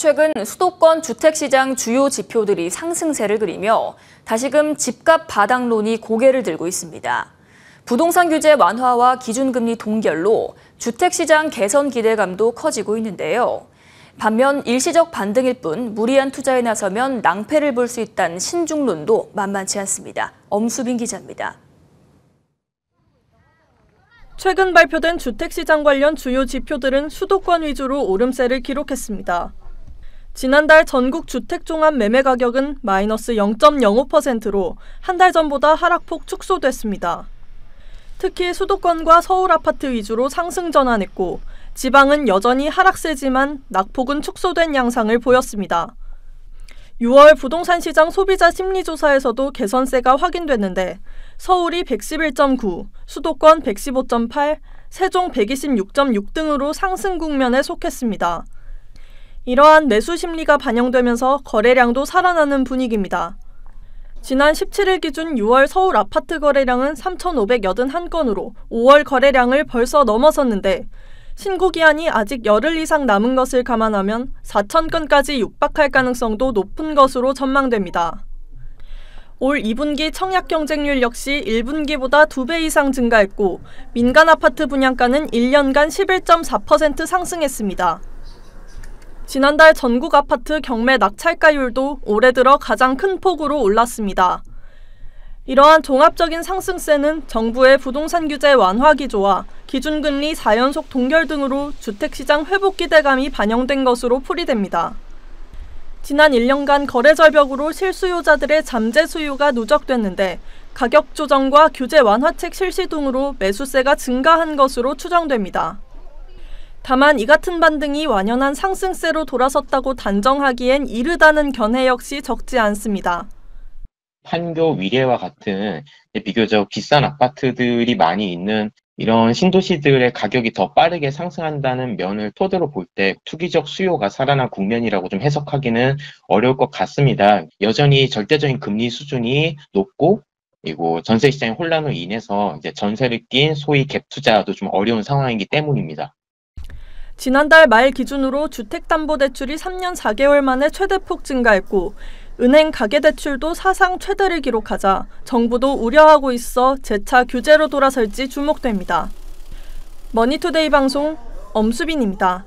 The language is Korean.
최근 수도권 주택시장 주요 지표들이 상승세를 그리며 다시금 집값 바닥론이 고개를 들고 있습니다. 부동산 규제 완화와 기준금리 동결로 주택시장 개선 기대감도 커지고 있는데요. 반면 일시적 반등일 뿐 무리한 투자에 나서면 낭패를 볼 수 있다는 신중론도 만만치 않습니다. 엄수빈 기자입니다. 최근 발표된 주택시장 관련 주요 지표들은 수도권 위주로 오름세를 기록했습니다. 지난달 전국 주택종합 매매 가격은 마이너스 0.05%로 한 달 전보다 하락폭 축소됐습니다. 특히 수도권과 서울 아파트 위주로 상승 전환했고 지방은 여전히 하락세지만 낙폭은 축소된 양상을 보였습니다. 6월 부동산 시장 소비자 심리조사에서도 개선세가 확인됐는데 서울이 111.9, 수도권 115.8, 세종 126.6 등으로 상승 국면에 속했습니다. 이러한 매수 심리가 반영되면서 거래량도 살아나는 분위기입니다. 지난 17일 기준 6월 서울 아파트 거래량은 3,581건으로 5월 거래량을 벌써 넘어섰는데 신고 기한이 아직 열흘 이상 남은 것을 감안하면 4,000건까지 육박할 가능성도 높은 것으로 전망됩니다. 올 2분기 청약 경쟁률 역시 1분기보다 2배 이상 증가했고 민간 아파트 분양가는 1년간 11.4% 상승했습니다. 지난달 전국 아파트 경매 낙찰가율도 올해 들어 가장 큰 폭으로 올랐습니다. 이러한 종합적인 상승세는 정부의 부동산 규제 완화 기조와 기준금리 4연속 동결 등으로 주택시장 회복 기대감이 반영된 것으로 풀이됩니다. 지난 1년간 거래 절벽으로 실수요자들의 잠재 수요가 누적됐는데 가격 조정과 규제 완화책 실시 등으로 매수세가 증가한 것으로 추정됩니다. 다만 이 같은 반등이 완연한 상승세로 돌아섰다고 단정하기엔 이르다는 견해 역시 적지 않습니다. 판교 위례와 같은 비교적 비싼 아파트들이 많이 있는 이런 신도시들의 가격이 더 빠르게 상승한다는 면을 토대로 볼 때 투기적 수요가 살아난 국면이라고 좀 해석하기는 어려울 것 같습니다. 여전히 절대적인 금리 수준이 높고 그리고 전세 시장의 혼란으로 인해서 이제 전세를 낀 소위 갭 투자도 좀 어려운 상황이기 때문입니다. 지난달 말 기준으로 주택담보대출이 3년 4개월 만에 최대폭 증가했고 은행 가계대출도 사상 최대를 기록하자 정부도 우려하고 있어 재차 규제로 돌아설지 주목됩니다. 머니투데이 방송 엄수빈입니다.